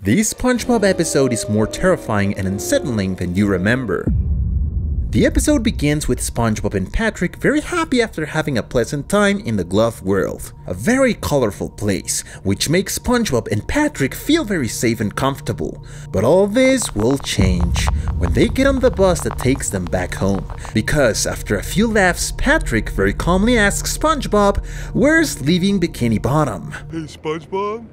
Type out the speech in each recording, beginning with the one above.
This SpongeBob episode is more terrifying and unsettling than you remember. The episode begins with SpongeBob and Patrick very happy after having a pleasant time in the glove world, a very colorful place, which makes SpongeBob and Patrick feel very safe and comfortable. But all this will change when they get on the bus that takes them back home, because after a few laughs, Patrick very calmly asks SpongeBob, "Where's leaving Bikini Bottom?" Hey SpongeBob?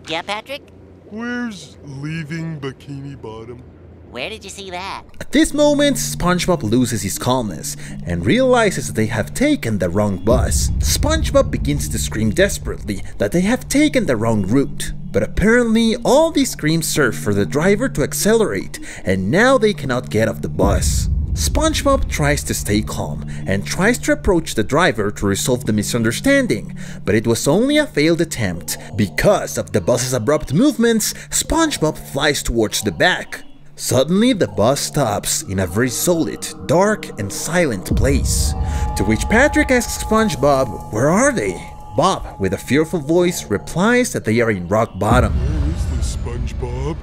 Yeah, Patrick? Where's leaving Bikini Bottom? Where did you see that? At this moment, SpongeBob loses his calmness and realizes that they have taken the wrong bus. SpongeBob begins to scream desperately that they have taken the wrong route. But apparently, all these screams serve for the driver to accelerate, and now they cannot get off the bus. SpongeBob tries to stay calm and tries to approach the driver to resolve the misunderstanding, but it was only a failed attempt. Because of the bus's abrupt movements, SpongeBob flies towards the back. Suddenly, the bus stops in a very solid, dark, and silent place, to which Patrick asks SpongeBob, "Where are they?" Bob, with a fearful voice, replies that they are in rock bottom. Where is this, SpongeBob?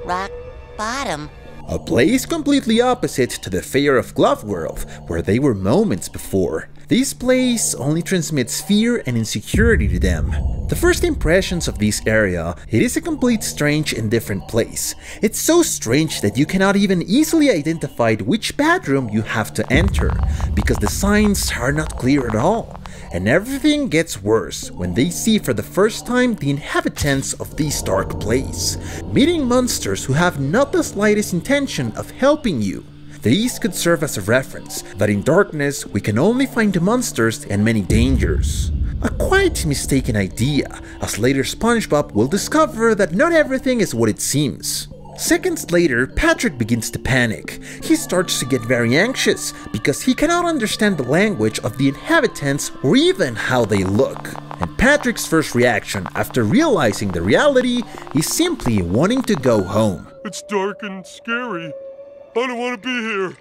Rock bottom? A place completely opposite to the Fair of Glove World, where they were moments before. This place only transmits fear and insecurity to them. The first impressions of this area, it is a complete strange and different place. It's so strange that you cannot even easily identify which bedroom you have to enter, because the signs are not clear at all. And everything gets worse when they see for the first time the inhabitants of this dark place, meeting monsters who have not the slightest intention of helping you. These could serve as a reference that in darkness we can only find monsters and many dangers. A quite mistaken idea, as later SpongeBob will discover that not everything is what it seems. Seconds later, Patrick begins to panic. He starts to get very anxious because he cannot understand the language of the inhabitants or even how they look. And Patrick's first reaction after realizing the reality is simply wanting to go home. It's dark and scary. I don't want to be here.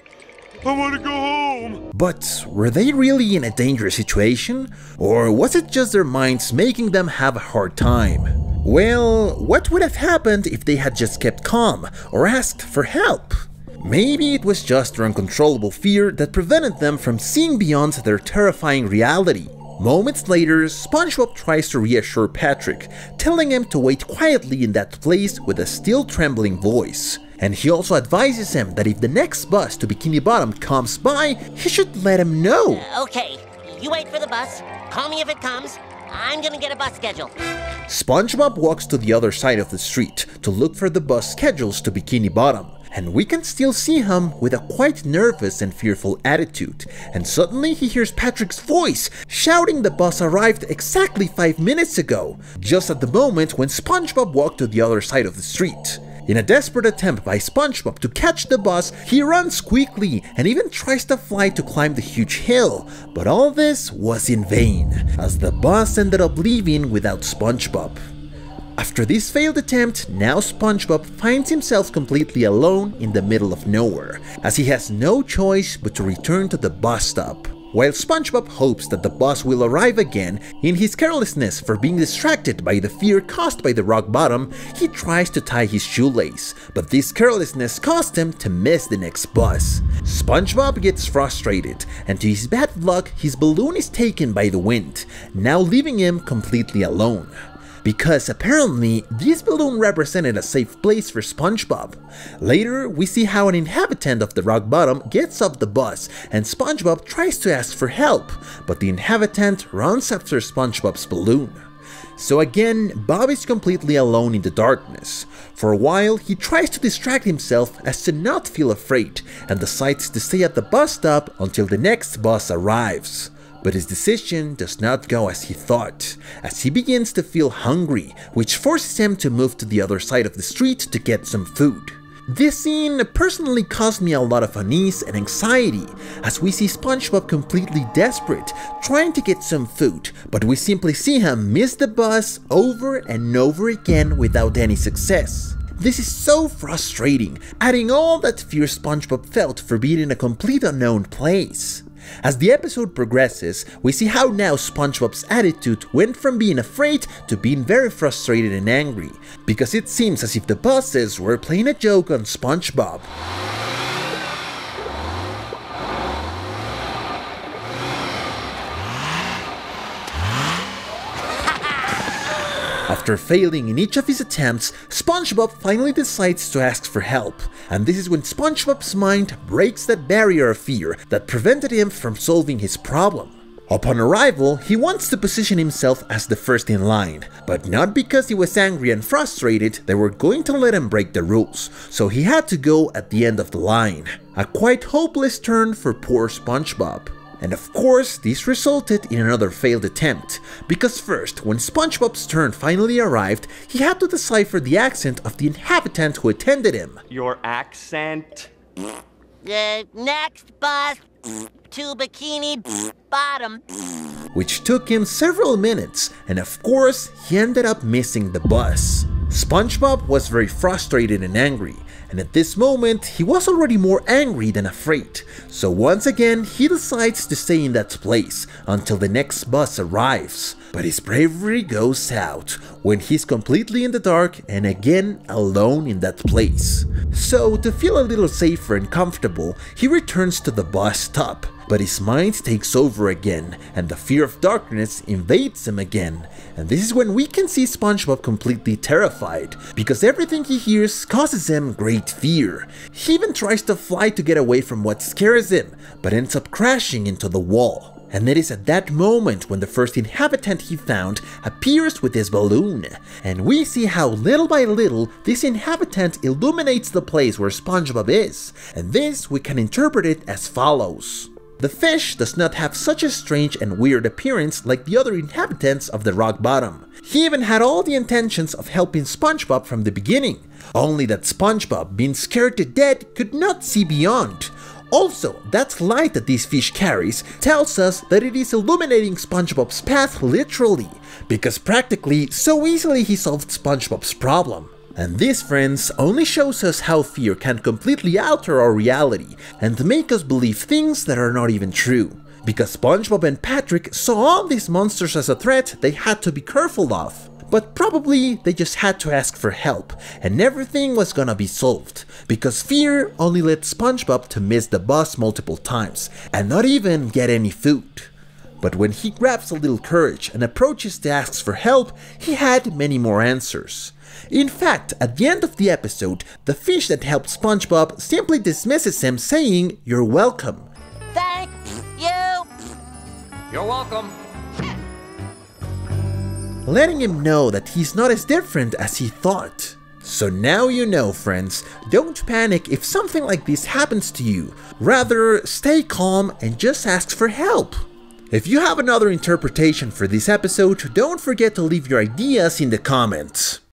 I want to go home. But were they really in a dangerous situation? Or was it just their minds making them have a hard time? Well, what would have happened if they had just kept calm or asked for help? Maybe it was just their uncontrollable fear that prevented them from seeing beyond their terrifying reality. Moments later, SpongeBob tries to reassure Patrick, telling him to wait quietly in that place with a still trembling voice. And he also advises him that if the next bus to Bikini Bottom comes by, he should let him know. Okay, you wait for the bus. Call me if it comes. I'm gonna get a bus schedule. SpongeBob walks to the other side of the street to look for the bus schedules to Bikini Bottom. And we can still see him with a quite nervous and fearful attitude. And suddenly he hears Patrick's voice shouting the bus arrived exactly 5 minutes ago, just at the moment when SpongeBob walked to the other side of the street. In a desperate attempt by SpongeBob to catch the bus, he runs quickly and even tries to fly to climb the huge hill, but all this was in vain, as the bus ended up leaving without SpongeBob. After this failed attempt, now SpongeBob finds himself completely alone in the middle of nowhere, as he has no choice but to return to the bus stop. While SpongeBob hopes that the bus will arrive again, in his carelessness for being distracted by the fear caused by the rock bottom, he tries to tie his shoelace, but this carelessness caused him to miss the next bus. SpongeBob gets frustrated, and to his bad luck, his balloon is taken by the wind, now leaving him completely alone. Because apparently, this balloon represented a safe place for SpongeBob. Later, we see how an inhabitant of the rock bottom gets off the bus, and SpongeBob tries to ask for help, but the inhabitant runs after SpongeBob's balloon. So again, Bob is completely alone in the darkness. For a while, he tries to distract himself as to not feel afraid, and decides to stay at the bus stop until the next bus arrives. But his decision does not go as he thought, as he begins to feel hungry, which forces him to move to the other side of the street to get some food. This scene personally caused me a lot of unease and anxiety, as we see SpongeBob completely desperate, trying to get some food, but we simply see him miss the bus over and over again without any success. This is so frustrating, adding all that fear SpongeBob felt for being in a complete unknown place. As the episode progresses, we see how now SpongeBob's attitude went from being afraid to being very frustrated and angry, because it seems as if the bosses were playing a joke on SpongeBob. After failing in each of his attempts, SpongeBob finally decides to ask for help, and this is when SpongeBob's mind breaks that barrier of fear that prevented him from solving his problem. Upon arrival, he wants to position himself as the first in line, but not because he was angry and frustrated they were going to let him break the rules, so he had to go at the end of the line. A quite hopeless turn for poor SpongeBob. And of course, this resulted in another failed attempt, because first, when SpongeBob's turn finally arrived, he had to decipher the accent of the inhabitant who attended him. Your accent? Next bus to Bikini Bottom. Which took him several minutes, and of course, he ended up missing the bus. SpongeBob was very frustrated and angry, and at this moment, he was already more angry than afraid, so once again, he decides to stay in that place until the next bus arrives. But his bravery goes out when he's completely in the dark and again alone in that place. So, to feel a little safer and comfortable, he returns to the bus stop. But his mind takes over again, and the fear of darkness invades him again. And this is when we can see SpongeBob completely terrified, because everything he hears causes him great fear. He even tries to fly to get away from what scares him, but ends up crashing into the wall. And it is at that moment when the first inhabitant he found appears with his balloon, and we see how little by little this inhabitant illuminates the place where SpongeBob is, and this we can interpret it as follows. The fish does not have such a strange and weird appearance like the other inhabitants of the rock bottom. He even had all the intentions of helping SpongeBob from the beginning, only that SpongeBob, being scared to death, could not see beyond. Also, that light that this fish carries tells us that it is illuminating SpongeBob's path literally, because practically so easily he solved SpongeBob's problem. And this, friends, only shows us how fear can completely alter our reality and make us believe things that are not even true. Because SpongeBob and Patrick saw all these monsters as a threat they had to be careful of. But probably they just had to ask for help, and everything was gonna be solved. Because fear only led SpongeBob to miss the bus multiple times, and not even get any food. But when he grabs a little courage and approaches to ask for help, he had many more answers. In fact, at the end of the episode, the fish that helped SpongeBob simply dismisses him, saying, "You're welcome." Thank you. You're welcome. Letting him know that he's not as different as he thought. So now you know, friends, don't panic if something like this happens to you. Rather, stay calm and just ask for help. If you have another interpretation for this episode, don't forget to leave your ideas in the comments.